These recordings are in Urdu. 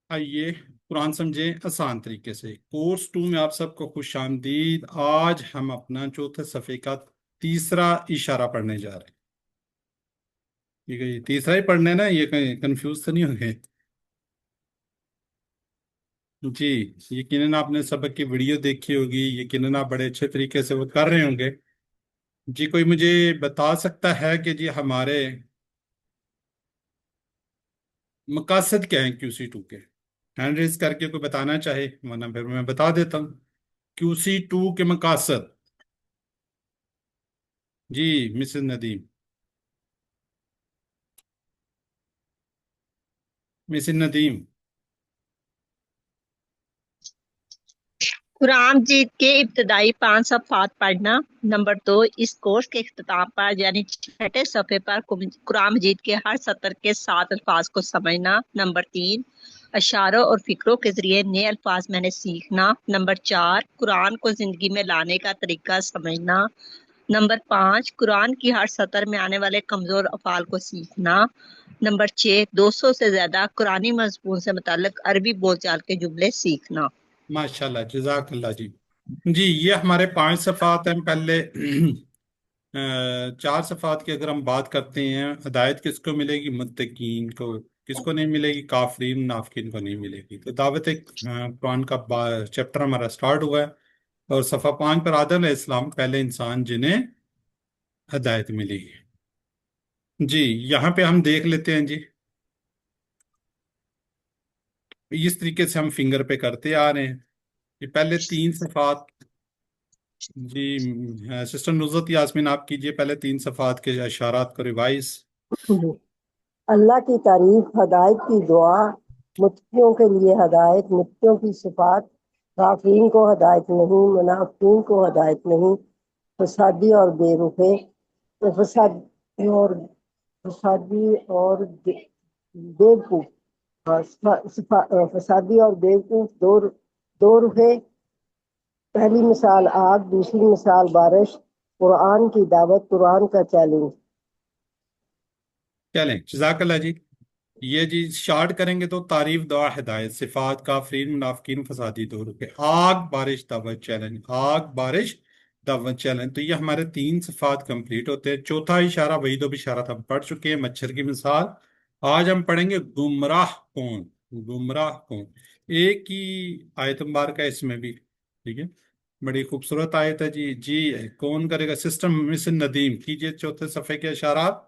آئیے قرآن سمجھیں آسان طریقے سے۔ کورس 2 میں آپ سب کو خوش آمدید۔ آج ہم اپنا چوتھے صفحے کا تیسرا اشارہ پڑھنے جا رہے ہیں۔ ٹھیک ہے، یہ تیسرا ہی پڑھنا ہے نا، یہ کہیں کنفیوز تو نہیں ہو گئے؟ جی، یقیناً آپ نے سبق کی ویڈیو دیکھی ہوگی، یقیناً آپ بڑے اچھے طریقے سے وہ کر رہے ہوں گے۔ جی، کوئی مجھے بتا سکتا ہے کہ جی ہمارے مقاصد کیا ہیں QC2 کے؟ ہینڈ ریز کر کے کوئی بتانا چاہے، ورنہ پھر میں بتا دیتا ہوں QC2 کے مقاصد۔ جی مسز ندیم، مسز ندیم۔ قرآن مجید کے ابتدائی 5 صفحات پڑھنا۔ نمبر 2، اس کورس کے اختتام پر یعنی چھٹے صفحے پر قرآن مجید کے ہر سطر کے 7 الفاظ کو سمجھنا۔ نمبر 3، اشاروں اور فکروں کے ذریعے نئے الفاظ میں نے سیکھنا۔ نمبر 4، قرآن کو زندگی میں لانے کا طریقہ سمجھنا۔ نمبر 5، قرآن کی ہر سطر میں آنے والے کمزور افعال کو سیکھنا۔ نمبر 6، 200 سے زیادہ قرآنی مضمون سے متعلق عربی بول چال کے جملے سیکھنا۔ ماشاءاللہ، جزاک اللہ جی۔ جی یہ ہمارے 5 صفحات ہیں۔ پہلے 4 صفحات کی اگر ہم بات کرتے ہیں، ہدایت کس کو ملے گی؟ متقین کو۔ کس کو نہیں ملے گی؟ کافرین منافقین کو نہیں ملے گی۔ تو دعوت قرآن کا چیپٹر ہمارا سٹارٹ ہوا ہے، اور صفحہ 5 پر آدم علیہ السلام پہلے انسان جنہیں ہدایت ملی ہے۔ جی یہاں پہ ہم دیکھ لیتے ہیں جی، اس طریقے سے ہم فنگر پہ کرتے آ رہے ہیں۔ یہ پہلے 3 صفحات۔ جی سسٹر نصرت یاسمین، آپ کیجئے پہلے 3 صفحات کے اشارات کو ریوائز۔ اللہ کی تعریف، ہدایت کی دعا، متقیوں کے لیے ہدایت، متقیوں کی صفات، کافرین کو ہدایت نہیں، منافقین کو ہدایت نہیں، فسادی اور بے رخے، فسادی اور بیوقوف، فسادی اور بیوقوف دو رخے۔ پہلی مثال آگ، دوسری مثال بارش۔ قرآن کی دعوت، قرآن کا چیلنج۔ چلیں جزاک اللہ جی۔ یہ جی شارٹ کریں گے تو تعریف، دعا، ہدایت، صفات، کافرین، منافقین، فسادی، دو رخے، آگ، بارش، دعوت، چیلنج، آگ، بارش، دعوت، چیلنج۔ تو یہ ہمارے 3 صفات کمپلیٹ ہوتے ہیں۔ چوتھا اشارہ وحید و بشارت ہم پڑھ چکے ہیں، مچھر کی مثال۔ آج ہم پڑھیں گے گمراہ کون؟ گمراہ کون؟ ایک ہی آیت مبارکہ ہے اس میں بھی، ٹھیک ہے، بڑی خوبصورت آیت ہے جی۔ جی کون کرے گا؟ سسٹم مس ندیم کیجئے چوتھے صفحے کے اشارات۔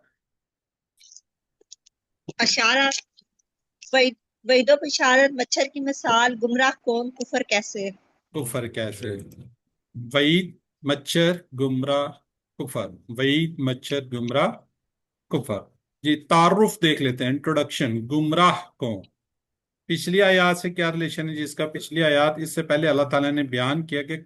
اشارہ، وعید و بشارت، مچھر کی مثال، گمراہ کون، کفر کیسے۔ کفر کیسے؟ وعید، مچھر، گمراہ، کفر۔ وعید، مچھر، گمراہ، کفر۔ جی تعارف دیکھ لیتے ہیں، انٹروڈکشن۔ گمراہ کون؟ پچھلی آیات سے کیا ریلیشن ہے جس کا؟ پچھلی آیات، اس سے پہلے اللہ تعالیٰ نے بیان کیا کہ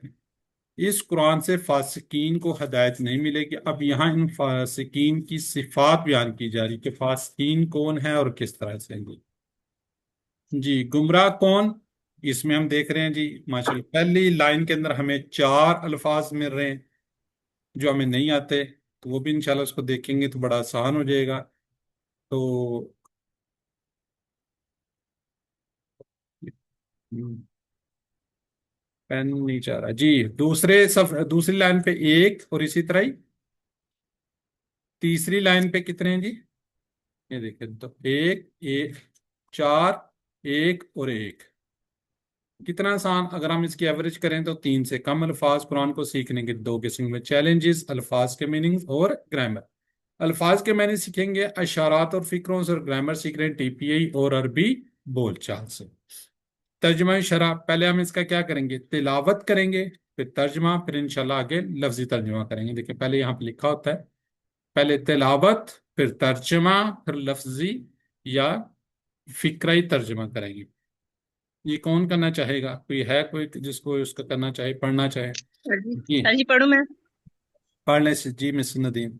اس قرآن سے فاسقین کو ہدایت نہیں ملے گی۔ اب یہاں ان فاسقین کی صفات بیان کی جا رہی کہ فاسقین کون ہیں اور کس طرح سے ہیں۔ جی گمراہ کون؟ اس میں ہم دیکھ رہے ہیں جی ماشاءاللہ پہلی لائن کے اندر ہمیں 4 الفاظ مل رہے ہیں جو ہمیں نہیں آتے، تو وہ بھی انشاءاللہ اس کو دیکھیں گے تو بڑا آسان ہو جائے گا۔ تو پین نہیں چاہ رہا جی۔ دوسری لائن پہ 1، اور اسی طرح ہی تیسری لائن پہ کتنے ہیں جی؟ یہ دیکھیں تو 1 1 4 1 اور 1۔ کتنا آسان! اگر ہم اس کی ایوریج کریں تو 3 سے کم الفاظ قرآن کو سیکھنے کے 2 قسم میں، چیلنجز، الفاظ کے میننگ اور گرامر۔ الفاظ کے معنی سیکھیں گے اشارات اور فکروں سے، اور گرامر سیکھ رہے ہیں TPI اور عربی بول چال سے۔ ترجمہ شرح، پہلے ہم اس کا کیا کریں گے؟ تلاوت کریں گے، پھر ترجمہ، پھر انشاءاللہ آگے لفظی ترجمہ کریں گے۔ دیکھیں پہلے یہاں پہ لکھا ہوتا ہے پہلے تلاوت، پھر ترجمہ، پھر لفظی یا فکرائی ترجمہ کریں گے۔ یہ کون کرنا چاہے گا؟ کوئی ہے کوئی جس کو اس کا کرنا چاہے، پڑھنا چاہے؟ جی سر جی پڑھوں میں؟ پڑھ لیں جی مس ندیم۔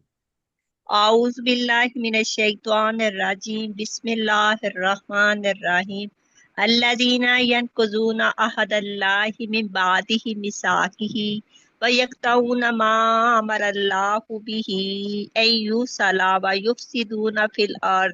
اعوذ باللہ من الشیطان الرجیم، بسم اللہ الرحمن الرحیم۔ الذین ینقضون عہد اللہ من بعد میثاقہ ویقطعون ما امر اللہ بہ ان یوصل ویفسدون فی الارض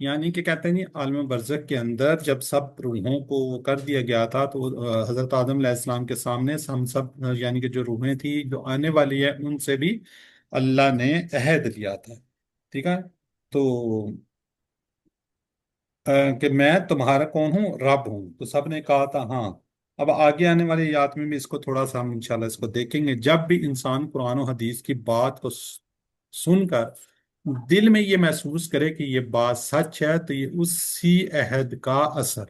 یعنی کہ کہتے ہیں نہیں عالم برزخ کے اندر جب سب روحوں کو وہ کر دیا گیا تھا تو حضرت آدم علیہ السلام کے سامنے ہم سب یعنی کہ جو روحیں تھی جو آنے والی ہے ان سے بھی اللہ نے عہد لیا تھا، ٹھیک ہے؟ تو کہ میں تمہارا کون ہوں، رب ہوں، تو سب نے کہا تھا ہاں۔ اب آگے آنے والی آیات میں بھی اس کو تھوڑا سا ہم انشاءاللہ اس کو دیکھیں گے۔ جب بھی انسان قرآن و حدیث کی بات کو سن کر دل میں یہ محسوس کرے کہ یہ بات سچ ہے تو یہ اسی عہد کا اثر۔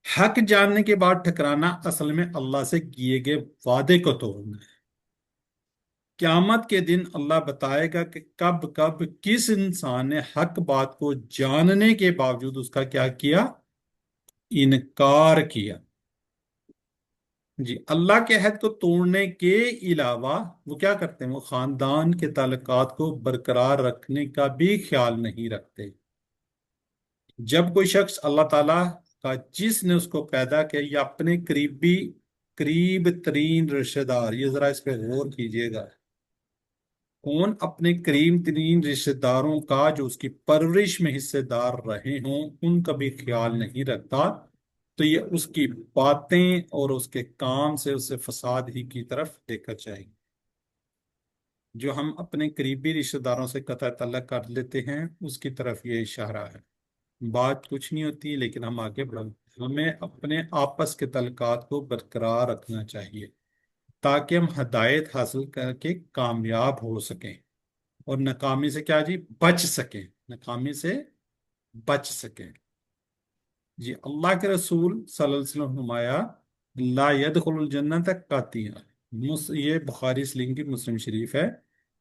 حق جاننے کے بعد ٹھکرانا اصل میں اللہ سے کیے گئے وعدے کو توڑنا ہے۔ قیامت کے دن اللہ بتائے گا کہ کب کب کس انسان نے حق بات کو جاننے کے باوجود اس کا کیا کیا، انکار کیا۔ جی، اللہ کے عہد کو توڑنے کے علاوہ وہ کیا کرتے ہیں، وہ خاندان کے تعلقات کو برقرار رکھنے کا بھی خیال نہیں رکھتے۔ جب کوئی شخص اللہ تعالیٰ کا جس نے اس کو پیدا کیا یا اپنے قریب ترین رشتہ دار، یہ ذرا اس پہ غور کیجئے گا، کون اپنے قریب ترین رشتہ داروں کا جو اس کی پرورش میں حصے دار رہے ہوں ان کا بھی خیال نہیں رکھتا تو یہ اس کی باتیں اور اس کے کام سے اسے فساد ہی کی طرف لے کر جائیں گے۔ جو ہم اپنے قریبی رشتہ داروں سے قطع تعلق کر لیتے ہیں اس کی طرف یہ اشارہ ہے۔ بات کچھ نہیں ہوتی لیکن ہم آگے بڑھیں، ہمیں اپنے آپس کے تعلقات کو برقرار رکھنا چاہیے تاکہ ہم ہدایت حاصل کر کے کامیاب ہو سکیں اور ناکامی سے کیا جی، بچ سکیں، ناکامی سے بچ سکیں۔ جی، اللہ کے رسول صلی اللہ علیہ وسلم نے فرمایا لا يدخل الجنت قاطع، یہ بخاری سلیم کی مسلم شریف ہے،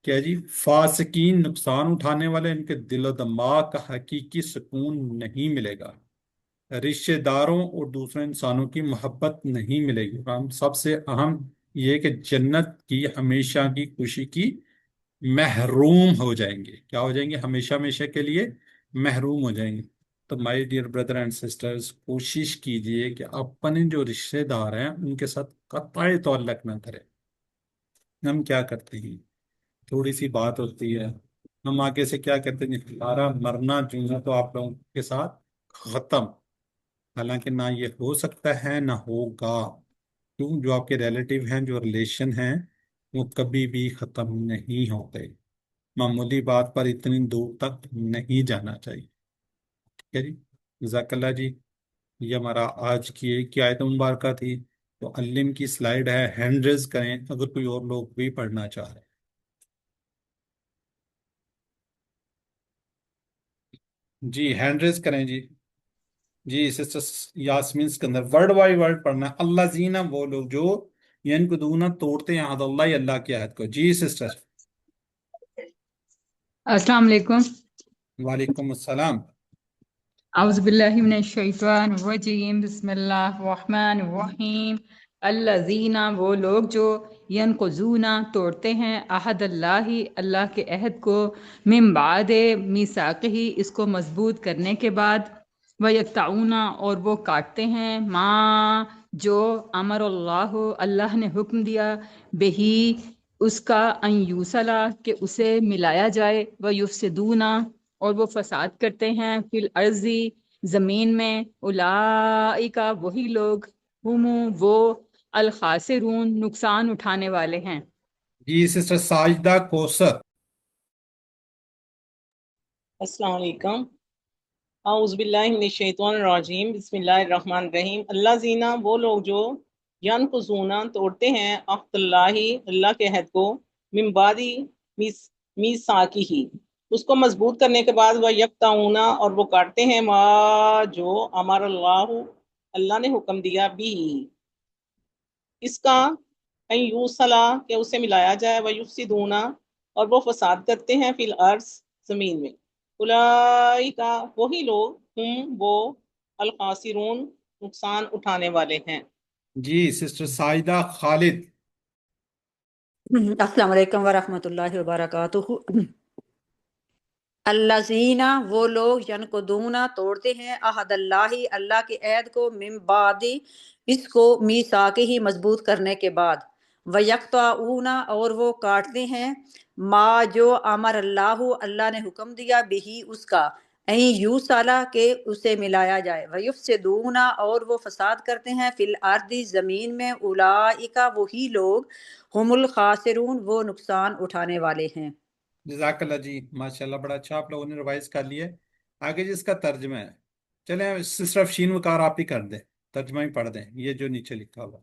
کیا جی، فاسقین، نقصان اٹھانے والے، ان کے دل و دماغ کا حقیقی سکون نہیں ملے گا، رشتہ داروں اور دوسرے انسانوں کی محبت نہیں ملے گی، اور ہم سب سے اہم یہ کہ جنت کی ہمیشہ کی خوشی کی محروم ہو جائیں گے۔ کیا ہو جائیں گے؟ ہمیشہ ہمیشہ کے لیے محروم ہو جائیں گے۔ تو my dear brother and sisters, کوشش کیجئے کہ اپنے جو رشتہ دار ہیں ان کے ساتھ قطع تعلق نہ کریں۔ ہم کیا کرتے ہیں، تھوڑی سی بات ہوتی ہے ہم آگے سے کیا کرتے ہیں، ہمارا مرنا جونا تو آپ لوگوں کے ساتھ ختم، حالانکہ نہ یہ ہو سکتا ہے نہ ہوگا، کیوں؟ جو آپ کے ریلیٹیو ہیں، جو ریلیشن ہیں، وہ کبھی بھی ختم نہیں ہوتے۔ معمولی بات پر اتنی دور تک نہیں جانا چاہیے، ٹھیک ہے جی؟ جزاک اللہ جی۔ یہ ہمارا آج کی ایک آیت مبارکہ تھی، تو علم کی سلائیڈ ہے، ہینڈ ریز کریں اگر کوئی اور لوگ بھی پڑھنا چاہ رہے ہیں۔ جی ہینڈ ریز کریں جی۔ جی sister Yasmin Sikandar, word by word پڑھنا ہے۔ اللہ زینہ، وہ لوگ جو ینقضون توڑتے ہیں عہد اللہ، اللہ کے عہد کو۔ جی سسٹر۔ السلام علیکم۔ وعلیکم السلام۔ اعوذ باللہ من الشیطان الرجیم، بسم اللہ الرحمن الرحیم۔ الذین، وہ لوگ جو ینقضون توڑتے ہیں عہد اللہ، اللہ کے عہد کو، من بعد میثاقہ، اس کو مضبوط کرنے کے بعد، ویقطعون، اور وہ کاٹتے ہیں، ما، جو، امر اللہ، اللہ نے حکم دیا، بہی، اس کا، ان یوصلا، کہ اسے ملایا جائے، ویفسدون، اور وہ فساد کرتے ہیں، فی الارض، زمین میں، اولئک، وہی لوگ، ہم، وہ، الخاسرون، نقصان اٹھانے والے ہیں۔ جی سسٹر ساجدہ کوثر۔ السلام علیکم۔ اعوذ باللہ من الشیطان الرجیم، بسم اللہ الرحمن الرحیم۔ اللہ زینہ، وہ لوگ جو ینقضون توڑتے ہیں عہد اللہ، اللہ کے عہد کو، من بعد میثاقہ، اس کو مضبوط کرنے کے بعد، وہ یقطعون، اور وہ کاٹتے ہیں، ما، جو، امر اللہ، اللہ نے حکم دیا، بھی، اس کا، ان یوصلا، کہ اسے ملایا جائے، وہ یفسدون، اور وہ فساد کرتے ہیں، فی الارض، زمین میں، اولئک، وہی لوگ، ہم، وہ، الخاسرون، نقصان اٹھانے والے ہیں۔ جی سسٹر ساجدہ خالد۔ السلام علیکم ورحمۃ اللہ وبرکاتہ۔ الذین، وہ لوگ، ینقضون، توڑتے ہیں عہد اللہ، اللہ کے عہد کو، من بعد، اس کو، میثاقہ، مضبوط کرنے کے بعد، ویقطعون، اور وہ کاٹتے ہیں، ما جو امر اللہ اللہ نے حکم دیا بہی اس کا این یو سالہ کہ اسے ملایا جائے ویفسدون اور وہ فساد کرتے ہیں فی الارض زمین میں اولئک وہی لوگ ہم الخاسرون وہ نقصان اٹھانے والے ہیں۔ جزاک اللہ جی، ماشاءاللہ بڑا اچھا آپ لوگوں نے ریوائز کر لیا ہے۔ آگے جس کا ترجمہ ہے، چلیں سسٹر افشین وقار آپ ہی کر دیں، ترجمہ ہی پڑھ دیں یہ جو نیچے لکھا ہوا۔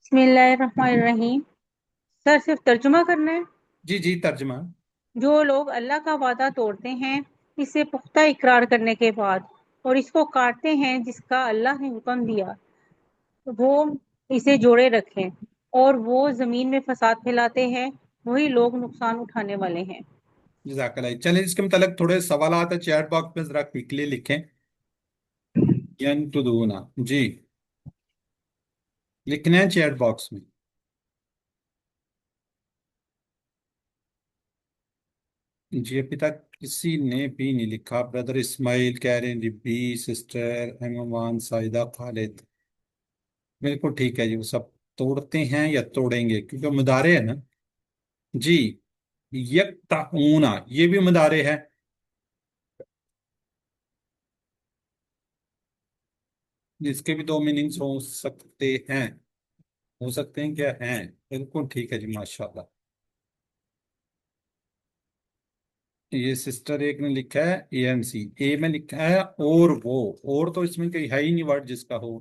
بسم اللہ الرحمن الرحیم۔ سر صرف ترجمہ کرنا ہے؟ جی جی ترجمہ۔ جو لوگ اللہ کا وعدہ توڑتے ہیں اسے پختہ اقرار کرنے کے بعد اور اس کو کاٹتے ہیں جس کا اللہ نے حکم دیا، وہ اسے جوڑے رکھیں اور وہ زمین میں فساد پھیلاتے ہیں، وہی لوگ نقصان اٹھانے والے ہیں۔ جزاک اللہ، چلیں اس کے متعلق تھوڑے سوالات ہیں، چیٹ باکس میں ذرا کوئکلی لکھیں۔ ینتدونا جی لکھنا ہے چیٹ باکس میں۔ جی ابھی تک کسی نے بھی نہیں لکھا۔ بردر اسماعیل کہہ رہے ہیں جی بی، سسٹر ایمان، سائدہ، خالد۔ بالکل ٹھیک ہے جی، وہ سب توڑتے ہیں یا توڑیں گے کیونکہ مدارے ہے نا جی۔ یکتعونا یہ بھی مدارے ہے، جس کے بھی دو میننگز ہو سکتے ہیں، ہو سکتے ہیں کیا ہیں؟ بالکل ٹھیک ہے جی ماشاءاللہ۔ یہ سسٹر ایک نے لکھا ہے اے این سی، اے میں لکھا ہے اور تو اس میں کوئی ہے ہی نہیں ورڈ جس کا ہو۔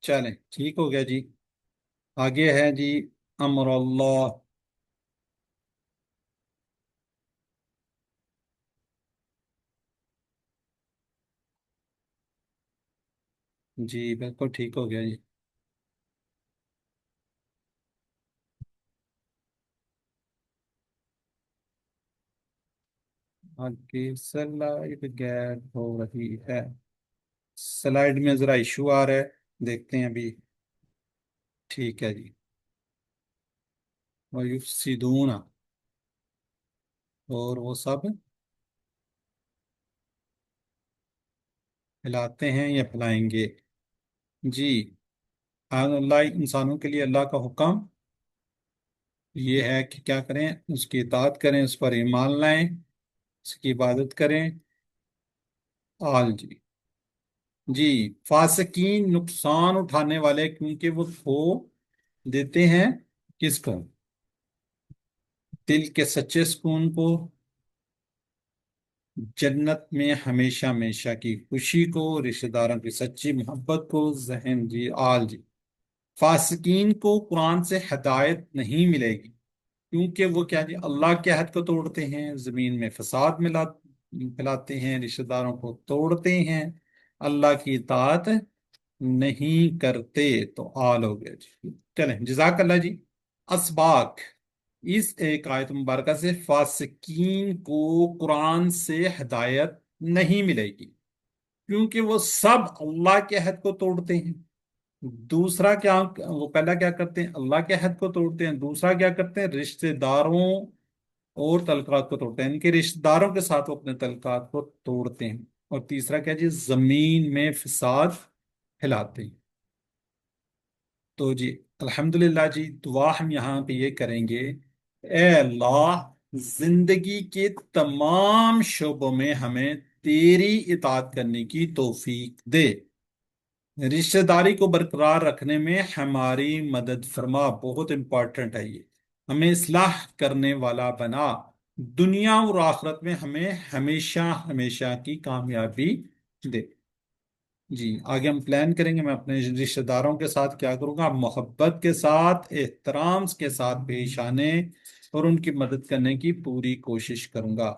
چلیں ٹھیک ہو گیا جی۔ آگے ہے جی امر اللہ۔ جی بالکل ٹھیک ہو گیا جی۔ آگے سلائڈ گیپ ہو رہی ہے، سلائڈ میں ذرا ایشو آ رہا ہے، دیکھتے ہیں ابھی۔ ٹھیک ہے جی۔ وَيُفْسِدُونَ اور وہ سب پھیلاتے ہیں یا پھیلائیں گے جی۔ اللہ انسانوں کے لیے اللہ کا حکم یہ ہے کہ کیا کریں، اس کی اطاعت کریں، اس پر ایمان لائیں، اس کی عبادت کریں۔ جی جی فاسقین نقصان اٹھانے والے، کیونکہ وہ کھو دیتے ہیں کس کو؟ دل کے سچے سکون کو، جنت میں ہمیشہ ہمیشہ کی خوشی کو، رشتہ داروں کی سچی محبت کو، ذہن جی جی فاسقین کو قرآن سے ہدایت نہیں ملے گی، کیونکہ وہ کیا جی اللہ کے عہد کو توڑتے ہیں، زمین میں فساد پھیلاتے ہیں، رشتہ داروں کو توڑتے ہیں، اللہ کی اطاعت نہیں کرتے۔ تو ہو گیا جی۔ چلیں جزاک اللہ جی۔ اسباق، اس ایک آیت مبارکہ سے فاسقین کو قرآن سے ہدایت نہیں ملے گی، کیونکہ وہ سب اللہ کے عہد کو توڑتے ہیں۔ دوسرا کیا، وہ پہلا کیا کرتے ہیں؟ اللہ کے عہد کو توڑتے ہیں۔ دوسرا کیا کرتے ہیں؟ رشتہ داروں اور تعلقات کو توڑتے ہیں، ان کے رشتہ داروں کے ساتھ وہ اپنے تعلقات کو توڑتے ہیں۔ اور تیسرا کیا جی؟ زمین میں فساد پھیلاتے ہیں۔ تو جی الحمدللہ جی، دعا ہم یہاں پہ یہ کریں گے، اے اللہ زندگی کے تمام شعبوں میں ہمیں تیری اطاعت کرنے کی توفیق دے، رشتہ داری کو برقرار رکھنے میں ہماری مدد فرما، بہت امپورٹنٹ ہے یہ، ہمیں اصلاح کرنے والا بنا، دنیا اور آخرت میں ہمیں ہمیشہ ہمیشہ کی کامیابی دے۔ جی آگے ہم پلان کریں گے، میں اپنے رشتہ داروں کے ساتھ کیا کروں گا، محبت کے ساتھ، احترام کے ساتھ پیش آنے اور ان کی مدد کرنے کی پوری کوشش کروں گا۔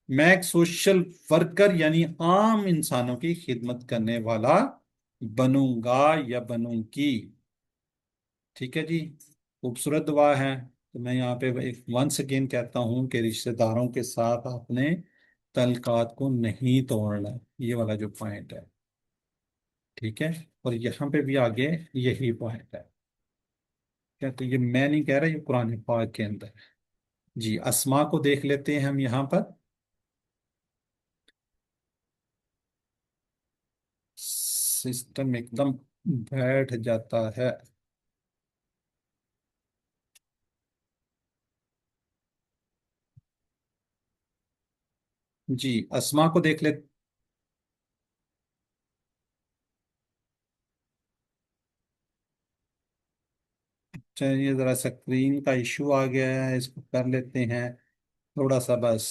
میں ایک سوشل ورکر یعنی عام انسانوں کی خدمت کرنے والا بنوں گا یا بنوں گی۔ ٹھیک ہے جی، خوبصورت دعا ہے۔ تو میں یہاں پہ ایک ونس اگین کہتا ہوں کہ رشتہ داروں کے ساتھ آپ نے تعلقات کو نہیں توڑنا، یہ والا جو پوائنٹ ہے، ٹھیک ہے۔ اور یہاں پہ بھی آگے یہی پوائنٹ ہے، کیا تو یہ میں نہیں کہہ رہا، یہ قرآن پاک کے اندر ہے۔ جی اسما کو دیکھ لیتے ہیں ہم یہاں پر۔ سسٹم ایک دم بیٹھ جاتا ہے۔ جی اسما کو دیکھ لے. چلیے ذرا اسکرین کا ایشو آ گیا ہے، اس کو کر لیتے ہیں تھوڑا سا بس.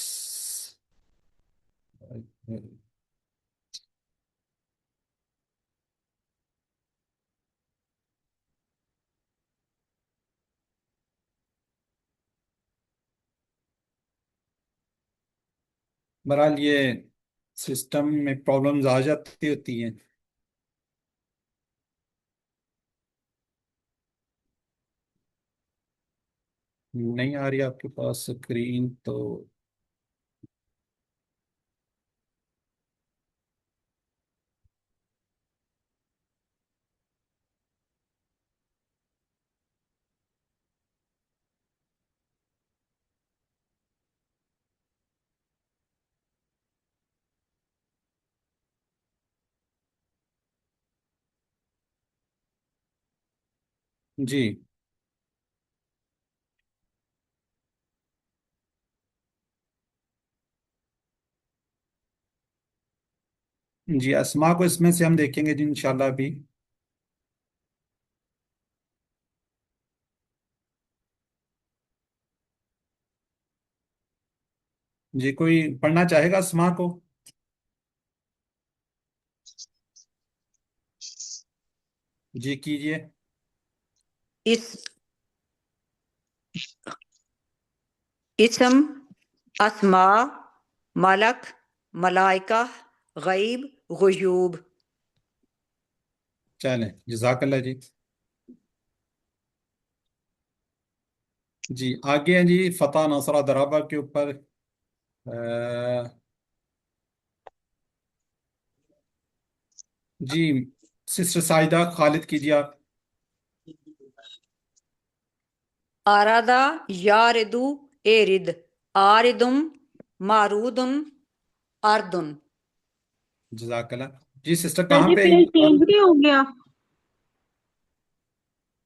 بہرحال یہ سسٹم میں پرابلمز آ جاتی ہوتی ہیں. نہیں آ رہی آپ کے پاس اسکرین تو جی. جی اسما کو اس میں سے ہم دیکھیں گے جی انشاءاللہ ابھی. جی کوئی پڑھنا چاہے گا اسما کو؟ جی کیجئے. اس اسم، اسماء، ملک، ملائکہ، غیب، غیوب. چلیں جزاک اللہ جی. جی آگے ہیں جی فتح نصرہ درابہ کے اوپر. جی سسٹر سائدہ خالد کیجیے آپ. آرادہ یاردو ایرد، آردم معرودن اردن. جزاک اللہ. جی سسٹر سر کہاں جی پہ پیج چینج نہیں ہو گیا؟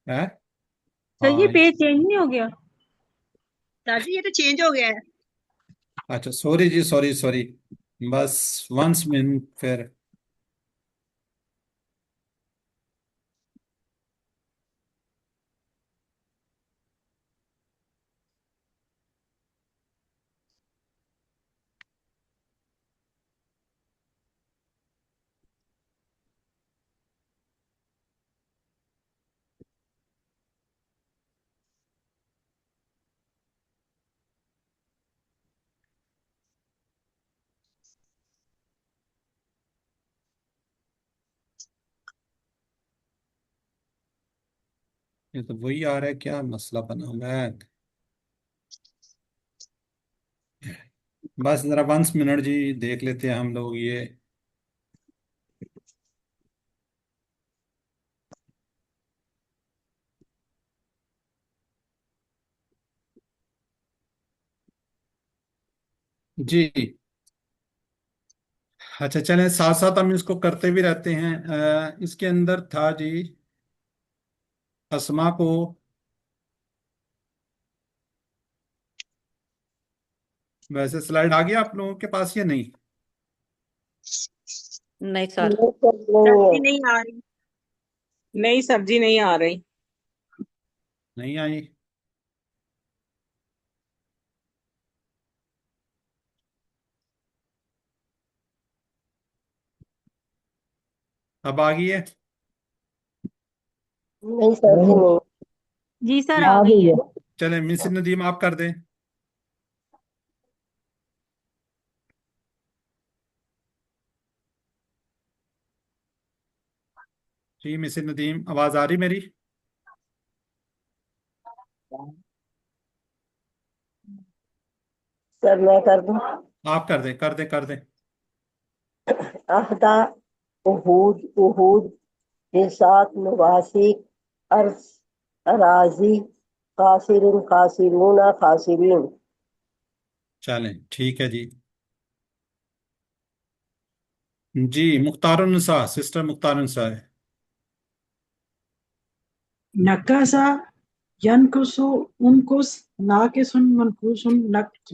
ہیں؟ سر جی ہاں پیج چینج نہیں ہو گیا؟ سر جی یہ تو چینج ہو گیا ہے. اچھا سوری جی، سوری بس ونس منٹ پھر. یہ تو وہی آ رہا ہے، کیا مسئلہ بنا ہوا ہے؟ بس ذرا ونس منٹ جی دیکھ لیتے ہیں ہم لوگ یہ. جی اچھا چلیں ساتھ ساتھ ہم اس کو کرتے بھی رہتے ہیں. اس کے اندر تھا جی اسما کو ویسے سلائیڈ آ گیا آپ لوگوں کے پاس یا نہیں؟ نہیں سر. نہیں سر سر نہیں جی ہے. نہیں آ رہی. نہیں سبزی نہیں آ رہی. نہیں آئی. اب آ گئی ہے. نہیں سر جی نہیں. جی سر آ آ گئی گئی ہے. ہے. چلیں مس ندیم آپ کر دیں. جی مس ندیم آواز آ رہی میری؟ سر میں کر دوں. آپ کر دیں. عہدہ، عہود، حساب، مواثیق، عرض، اراضی، خاسر، خاسرون، خاسرین. چلیں ٹھیک ہے جی. جی مختار النساء، سسٹر مختار النساء ہے. نکاسا ینکسو انکس ناقص منقوص نقص.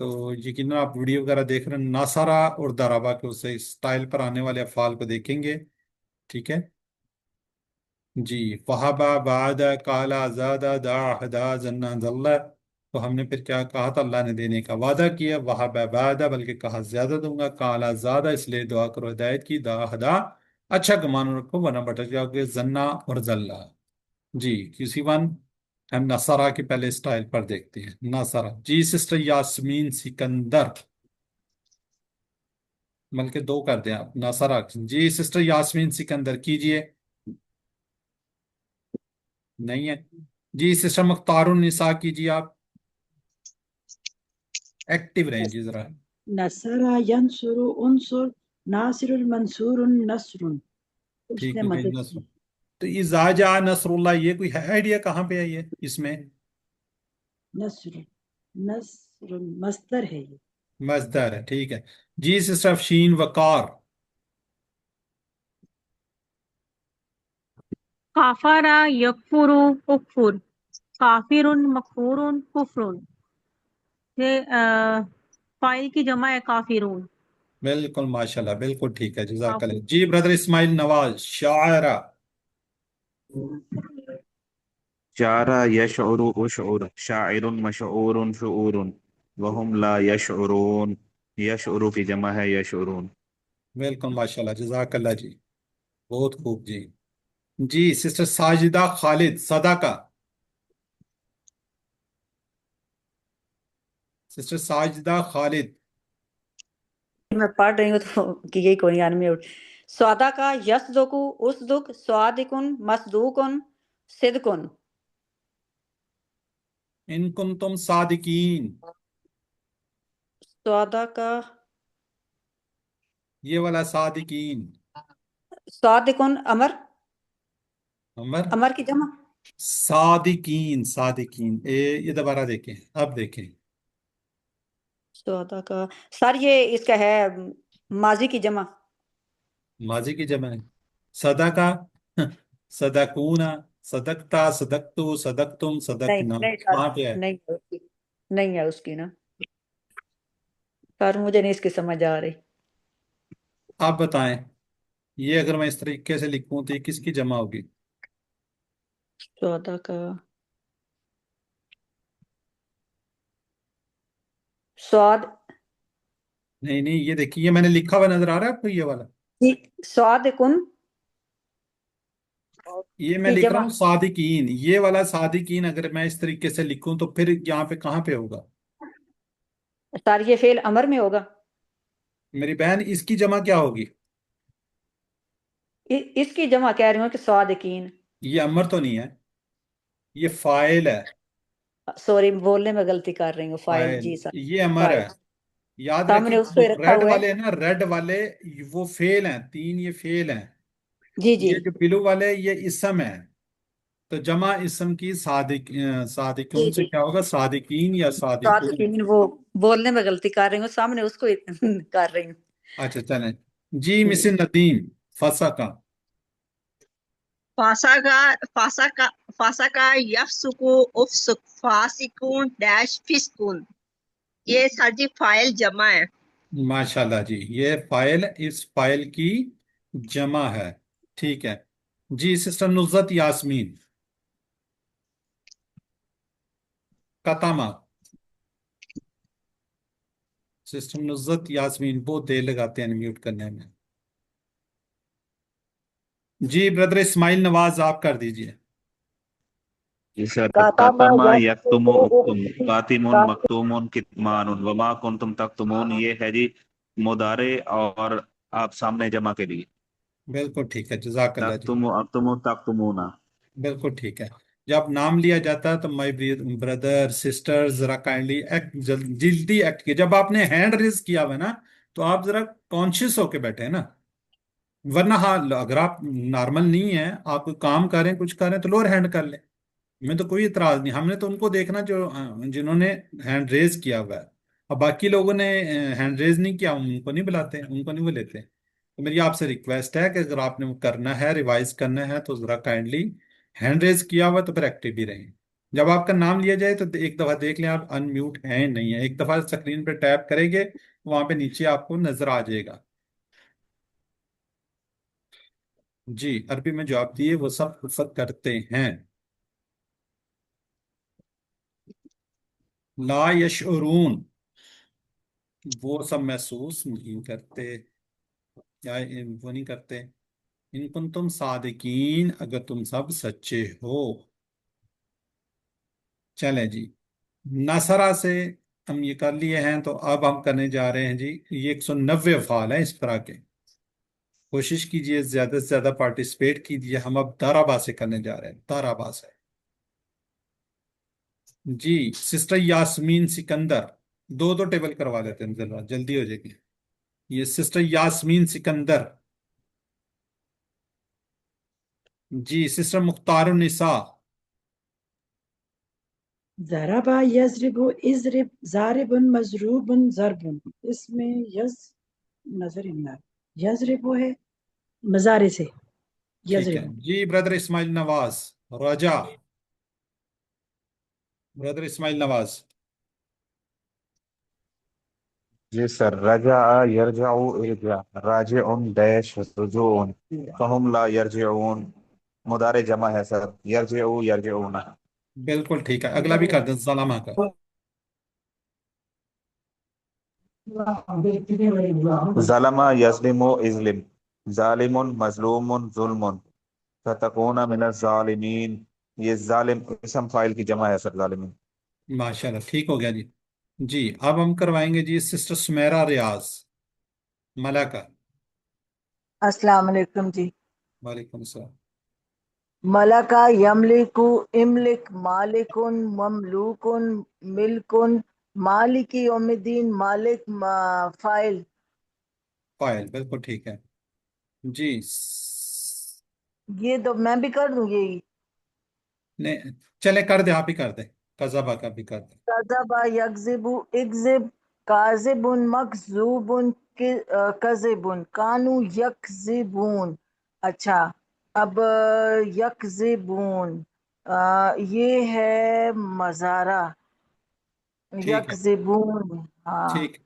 تو یقیناً آپ ویڈیو وغیرہ دیکھ رہے ہیں، ناصرہ اور ضربہ کے اسے اسٹائل پر آنے والے افعال کو دیکھیں گے. ٹھیک ہے جی. وہابا بعد کالا زادہ دا ہدا زنا ذلہ. تو ہم نے پھر کیا کہا تھا؟ اللہ نے دینے کا وعدہ کیا. وہابا بعد بلکہ کہا زیادہ دوں گا. کالا زادہ اس لیے دعا کرو ہدایت کی. دا ہدا اچھا گمان رکھو ورنہ بھٹک جاؤ گے. زنا اور ذلہ. جی کسی ون ہم نصرہ کے پہلے سٹائل پر دیکھتے ہیں. نصرہ. جی سسٹر یاسمین سکندر. بلکہ دو کر دیں آپ. نصرہ. جی سسٹر یاسمین سکندر کیجئے. نہیں ہے. جی سسٹر مختار النساء کیجئے آپ. ایکٹیو رہیں جی ذرا. نصر ینصر انصر ناصر منصور نصر اس ٹھیک نے ہو گئی مدد نصر. کی تو اذا جاء نصر اللہ یہ کوئی ہے آئیڈیا کہاں پہ ہے یہ اس میں؟ نصر نصر مصدر ہے یہ مصدر ہے. ٹھیک ہے. جی سسٹر افشین وقار. کافرا یکفرو اکفر کافر مکفور کفر یہ فائل کی جمع ہے کافرون. بالکل ماشاءاللہ بالکل ٹھیک ہے. جزاک اللہ. جی بردر اسماعیل نواز. شاعرہ. شعر يشعر أشعر شاعر مشعور شعور وهم لا يشعرون يشعر کی جمع ہے یشعرون. بالکل ماشاءاللہ جزاک اللہ جی. بہت خوب جی. جی سسٹر ساجدہ خالد. صدقہ. سسٹر ساجدہ خالد. میں پڑھ رہی ہوں تو کہ یہی کوئی آنمی اٹھ. سودا کا یصدقو اسدق صادقن مصدوقن صدقن. ان کنتم صادقین. سودا کا یہ والا صادقین. صادقن امر عمر. امر کی جمع. صادقین. صادقین. یہ دوبارہ دیکھیں. اب دیکھیں. سودا کا سر یہ اس کا ہے ماضی کی جمع. ماضی کی جمع ہے. صدقہ. صدقونا. صدقتا. صدقتو. صدقتم. نہیں صدقنا. نہیں سر کہاں پہ ہے؟ نہیں ہے اس کی نہیں ہے اس کی نا سر مجھے نہیں اس کی سمجھ آ رہی. آپ بتائیں. یہ اگر میں اس طریقے سے لکھوں تو یہ کس کی جمع ہوگی؟ سودا کا سواد نہیں نہیں یہ دیکھیے یہ میں نے لکھا ہوا نظر آ رہا ہے آپ کو یہ والا؟ صادقن یہ میں کی لکھ رہا جمع. ہوں صادقین. یہ والا صادقین اگر میں اس طریقے سے لکھوں تو پھر یہاں پہ کہاں پہ ہوگا؟ سر یہ فعل امر میں ہوگا. میری بہن اس کی جمع کیا ہوگی؟ اس کی جمع کہہ رہی ہوں کہ صادقین. یہ امر تو نہیں ہے. یہ فاعل ہے. سوری بولنے میں غلطی کر رہی ہوں. فائل فاعل. جی سر یہ امر فائل ہے. یاد سامنے رکھیں اس کو ہی رکھا ریڈ ہوا ہے. والے نا ریڈ والے وہ فعل ہیں. تین یہ فعل ہیں. جی جی یہ جو بلو والے یہ اسم ہے. تو جمع اسم کی جی صادقون سے جی کیا ہوگا؟ صادقین یا صادقون. صادقین وہ بولنے میں غلطی کر رہی ہوں. سامنے اس کو ہی کر رہی ہوں. اچھا چلیں. جی مس ندیم. فسقہ. فاسا کا یفسکو افسک فاسکون ڈیش فسکون. یہ سر جی فائل جمع ہے. ماشاءاللہ جی. یہ فائل اس فائل کی جمع ہے. ٹھیک ہے. جی سسٹر نصرت یاسمین. قتامہ. سسٹر نصرت یاسمین بہت دیر لگاتے ہیں میوٹ کرنے میں. جی بردر اسماعیل نواز آپ کر دیجئے. جی سر. کاتما کاتما یکتم اکتم یکتم کاتمون مکتومون کتمان وما کنتم تکتمون یہ ہے جی مضارع اور آپ سامنے جمع کے لیے. بالکل ٹھیک ہے. جزاک اللہ جی. تکتم اکتم تکتمونا. بالکل ٹھیک ہے. جب نام لیا جاتا ہے تو مائی بردر سسٹر ذرا کائنڈلی جلدی ایکٹ کیے. جب آپ نے ہینڈ ریز کیا ہوا ہے نا تو آپ ذرا کانشیس ہو کے بیٹھے ہیں نا. ورنہ ہاں اگر آپ نارمل نہیں ہیں آپ کوئی کام کریں کچھ کریں تو لوور ہینڈ کر لیں. میں تو کوئی اعتراض نہیں. ہم نے تو ان کو دیکھنا جو جنہوں نے ہینڈ ریز کیا ہوا ہے. اور باقی لوگوں نے ہینڈ ریز نہیں کیا ان کو نہیں بلاتے ان کو نہیں وہ لیتے. تو میری آپ سے ریکویسٹ ہے کہ اگر آپ نے وہ کرنا ہے ریوائز کرنا ہے تو ذرا کائنڈلی ہینڈ ریز کیا ہوا تو پھر ایکٹیو بھی رہیں. جب آپ کا نام لیا جائے تو ایک دفعہ دیکھ لیں آپ ان میوٹ ہیں نہیں ہیں، ایک دفعہ اسکرین پہ ٹیپ کریں گے وہاں پہ نیچے آپ کو نظر آ جائے گا۔ جی عربی میں جو آپ دیے وہ سب حفظ کرتے ہیں۔ لا یشعرون، وہ سب محسوس نہیں کرتے یا وہ نہیں کرتے۔ ان کن تم صادقین، اگر تم سب سچے ہو۔ چلیں جی، نصرہ سے ہم یہ کر لیے ہیں، تو اب ہم کرنے جا رہے ہیں جی، یہ 190 افعال ہیں اس طرح کے۔ کوشش کیجئے زیادہ سے زیادہ پارٹیسپیٹ کیجئے۔ ہم اب دارابا سے کرنے جا رہے ہیں، دارابا سے۔ جی سسٹر یاسمین سکندر، دو دو ٹیبل کروا لیتے ہیں ذرا جلدی ہو جائے گی۔ یہ سسٹر یاسمین سکندر۔ جی سسٹر مختار النساء۔ ضرب یضرب اضرب ضارب مضروب ضرب، اس میں یز نظر نہیں آ رہا، یضرب وہ ہے مزارے سے، ٹھیک ہے یضرب۔ جی، بردر اسماعیل نواز رجا، بردر اسماعیل نواز۔ جی سر، رجع یرجع ارجع، راجع ڈیش رجوع، فہم لا یرجعون، مضارع جمع ہے سر، یرجع یرجعون۔ بالکل ٹھیک ہے، اگلا بھی کر دیں ظلمہ کا۔ ظلم یظلم اظلم، ظالم مظلوم ظلم، فتکون من الظالمین، یہ ظالم اسم فاعل کی جمع ہے سر، ظالمین۔ ماشاءاللہ ٹھیک ہو گیا جی۔ جی اب ہم کروائیں گے جی سسٹر سمیرہ ریاض ملکہ۔ السلام علیکم جی۔ وعلیکم السلام۔ ملکہ یملکو املک مالکن مملوکن ملکن مالک یوم الدین مالک فائل۔ فائل بالکل ٹھیک ہے جی۔ یہ تو میں بھی کر دوں یہی۔ چلے کر دیں، آپ ہی کر دیں، قذبہ کا بھی کر دیں۔ کذب یکذب اکذب کاذب مکذوب کذب کانو یکذبون۔ اچھا اب یکذبون یہ ہے مزارہ، ٹھیک ہے یکذبون۔ ہاں ٹھیک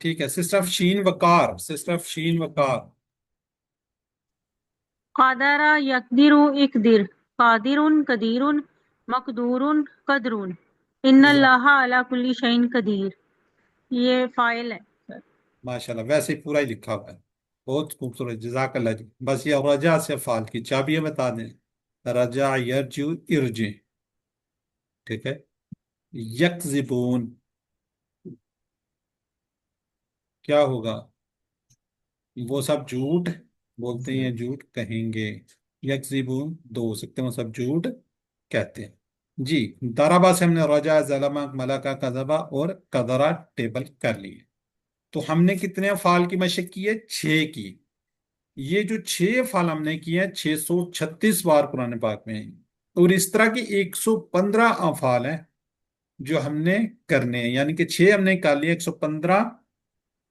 ٹھیک ہے۔ سسٹر افشین وقار، سسٹر افشین وقار۔ قادر یقدر اقدر، قادر قدیر، مقدور قدر، ان اللہ علی کل شیء قدیر، یہ فائل ہے سر۔ ماشاءاللہ ویسے ہی پورا ہی لکھا ہوا ہے، بہت خوبصورت، جزاک اللہ جی۔ بس یہ رجا سے فعال کی چابیاں بتا دیں، رجا یرجو ارجے، ٹھیک ہے۔ یکذبون کیا ہوگا؟ وہ سب جھوٹ بولتے ہیں، جھوٹ کہیں گے۔ یکذبون دو ہو سکتے ہیں، وہ سب جھوٹ کہتے ہیں۔ جی دارابا سے ہم نے رجا، ظلمہ، ملکہ، قذبہ اور قدرہ ٹیبل کر لیے۔ تو ہم نے کتنے افعال کی مشق کی ہے؟ 6 کی۔ یہ جو 6 افعال ہم نے کیے ہیں 636 بار قرآن پاک میں ہیں، اور اس طرح کی 115 افعال ہیں جو ہم نے کرنے ہیں، یعنی کہ 6 ہم نے کر لیے، 115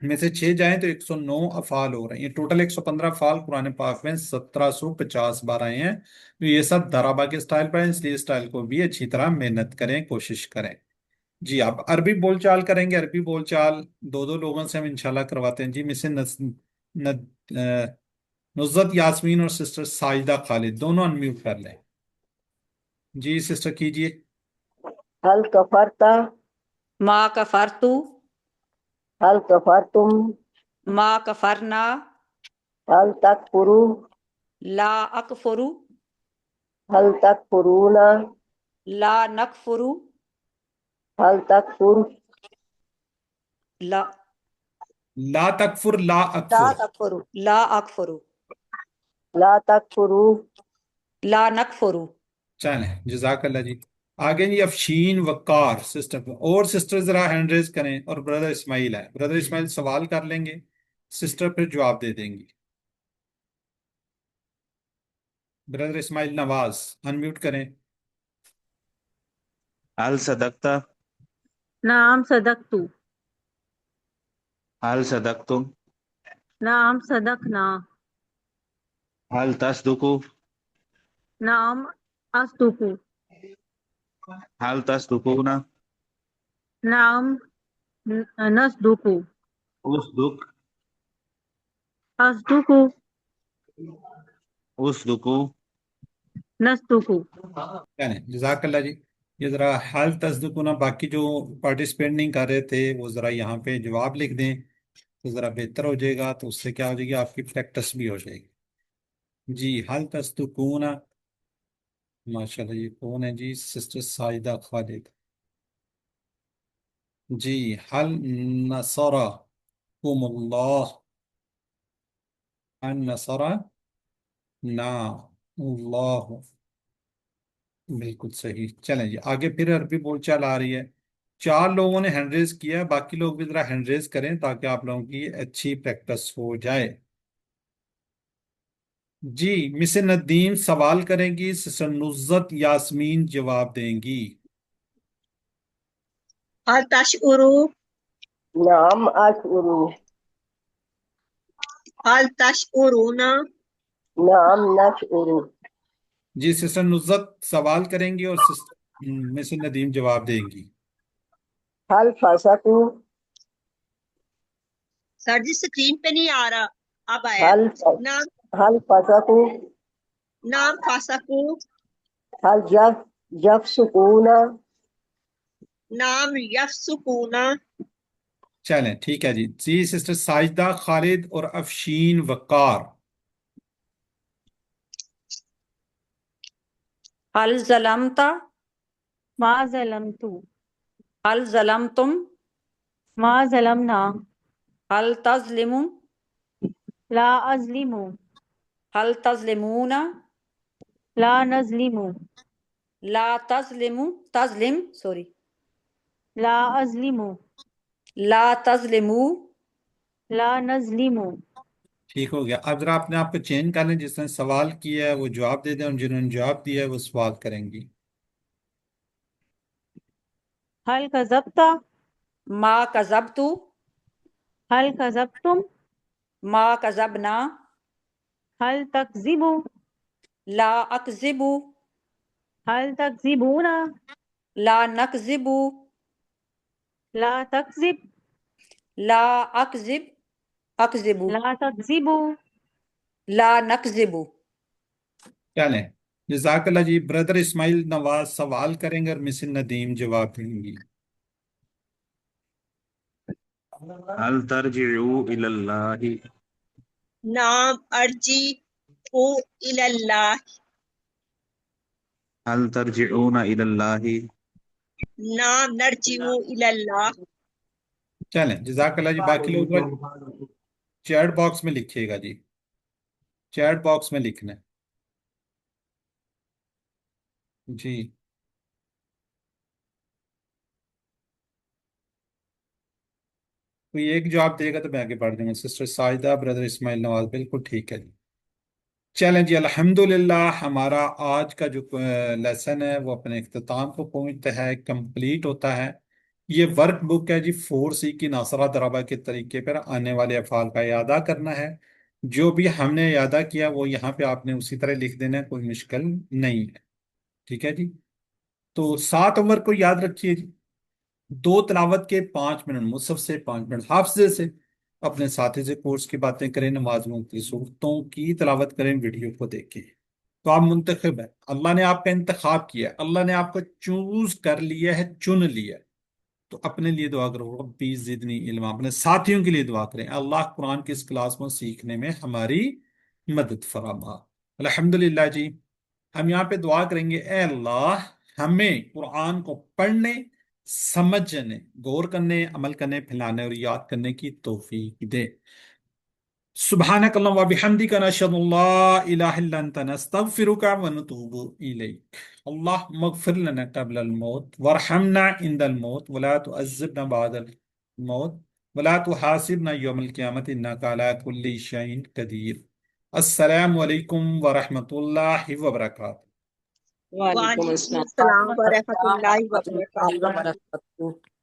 میں سے 6 جائیں تو 109 افعال ہو رہے ہیں۔ یہ ٹوٹل 115 افعال قرآن پاک میں 1750 بار آئے ہیں۔ تو یہ سب دارابا کے سٹائل پر ہیں، اس لیے اسٹائل کو بھی اچھی طرح محنت کریں، کوشش کریں۔ جی آپ عربی بول چال کریں گے، عربی بول چال دو دو لوگوں سے ہم انشاءاللہ کرواتے ہیں جی، نزت یاسمین اور سسٹر ساجدہ خالد دونوں انمیوٹ کر لیں۔ جی سسٹر کیجئے۔ هل کفرت، ما کفرتو، هل کفرتم، ما کفرنا، هل تکفروا، لا اکفرو، هل تکفرون، لا نکفرو، هل تکفر، لا لا تکفر لا لا اکفر۔ تکفرو، لا اکفرو، لا تکفروا۔ لا نکفرو۔ چلیں جزاک اللہ جی۔ آگے جی افشین وقار سسٹر، اور سسٹر ذرا ہینڈ ریز کریں، اور بردر اسماعیل ہے، بردر اسماعیل سوال کر لیں گے، سسٹر پھر جواب دے دیں گی۔ بردر اسماعیل نواز انمیوٹ کریں۔ هل صدقت، نعم صدقتو، هل صدقتم، نعم صدقنا، هل تصدقوا، نعم أصدق، هل تصدقون؟ نعم نصدق. اصدق. أصدق. اصدقوا. نصدق. یعنی جزاک اللہ جی. یہ ذرا حال تصدقنا، باقی جو پارٹیسپیٹ نہیں کر رہے تھے وہ ذرا یہاں پہ جواب لکھ دیں تو ذرا بہتر ہو جائے گا، تو اس سے کیا ہو جائے گی، آپ کی پریکٹس بھی ہو جائے گی. جی حال تصدقون. ماشاء اللہ. یہ کون ہے جی؟ سسٹر ساجدہ خالد. جی حل نصرکم اللہ. ان نصرنا اللہ. بالکل صحیح. چلیں جی آگے پھر عربی بول چال آ رہی ہے. 4 لوگوں نے ہینڈ ریز کیا ہے، باقی لوگ بھی ذرا ہینڈ ریز کریں تاکہ آپ لوگوں کی اچھی پریکٹس ہو جائے. جی مس ندیم سوال کریں گی، سسٹر نزت یاسمین جواب دیں گی. هل تشعروا نعم أشعر. هل تشعرون نعم نشعر. جی سسٹر نزت سوال کریں گی اور مس ندیم جواب دیں گی. هل فسقوا؟ سر جی اسکرین پہ نہیں آ رہا، اب آیا. نام هل فسقوا؟ نام فاسقو. هل يفسقون؟ نام یفسقون. چلیں ٹھیک ہے جی. جی سسٹر ساجدہ خالد اور افشین وقار. هل ظلمت؟ ما ظلمت. هل ظلمتم؟ ما ظلمنا. هل تظلم؟ لا أظلم. هل تظلمون؟ لا نظلم. لا تظلم سوری. لا أظلم. لا تظلموا. لا نظلم. ٹھیک ہو گیا. اب ذرا اپنے آپ کو چینج کر لیں، جس نے سوال کیا ہے وہ جواب دے دیں اور جنہوں نے جواب دیا ہے وہ سوال کریں گی. هل كذبت؟ ما كذبت. هل كذبتم؟ ما كذبنا. هل تكذب؟ لا أكذب. هل تكذبون؟ لا نكذب. لا تكذب. لا أكذب. أكذب. لا تكذب. لا نكذب. چلیں جزاک اللہ جی. بردر اسماعیل نواز سوال کریں گے اور مس ندیم جواب دیں گی. هل ترجعوا إلى الله؟ نام ارجی او اللہ. هل ترجعون إلى الله؟ نام نرجو اللہ. چلیں جزاک اللہ جی. باقی لوگ چیٹ باکس میں لکھیے گا جی، چیٹ باکس میں لکھنا ہے. جی کوئی ایک جواب دے گا تو میں آگے بڑھ دوں گا. سسٹر ساجدہ، بردر اسماعیل نواز. بالکل ٹھیک ہے جی. چلیں جی الحمدللہ ہمارا آج کا جو لیسن ہے وہ اپنے اختتام کو پہنچتا ہے، کمپلیٹ ہوتا ہے. یہ ورک بک ہے جی 4C کی ناصرہ درابہ کے طریقے پر آنے والے افعال کا اعادہ کرنا ہے. جو بھی ہم نے اعادہ کیا وہ یہاں پہ آپ نے اسی طرح لکھ دینا ہے، کوئی مشکل نہیں ہے. ٹھیک ہے جی. تو 7 عمر کو یاد رکھیے جی. 2 تلاوت کے 5 منٹ، مصحف سے 5 منٹ، حافظے سے اپنے ساتھی سے کورس کی باتیں کریں، نمازوں کی صورتوں کی تلاوت کریں، ویڈیو کو دیکھیں. تو آپ منتخب ہیں، اللہ نے آپ کا انتخاب کیا ہے، اللہ نے آپ کو چوز کر لیا ہے، چن لیا ہے. تو اپنے لیے دعا کرو ربی زدنی علما، اپنے ساتھیوں کے لیے دعا کریں اللہ قرآن کی اس کلاس کو سیکھنے میں ہماری مدد فرما. الحمدللہ جی ہم یہاں پہ دعا کریں گے، اے اللہ ہمیں قرآن کو پڑھنے، سمجھنے، غور کرنے، عمل کرنے، پھیلانے اور یاد کرنے کی توفیق دے. سبحانک اللہم و بحمدک نشہد ان لا الہ الا انت نستغفرک و نتوب الیک. اللہم اغفر لنا قبل الموت وارحمنا عند الموت ولا تعذبنا بعد الموت ولا تحاسبنا یوم القیامت انک علی کل شیء قدیر. السلام علیکم ورحمۃ اللہ وبرکاتہ. وعلیکم السلام. السلام ورحمۃ اللہ ورحمۃ اللہ وبرکاتہ. وبرکاتہ.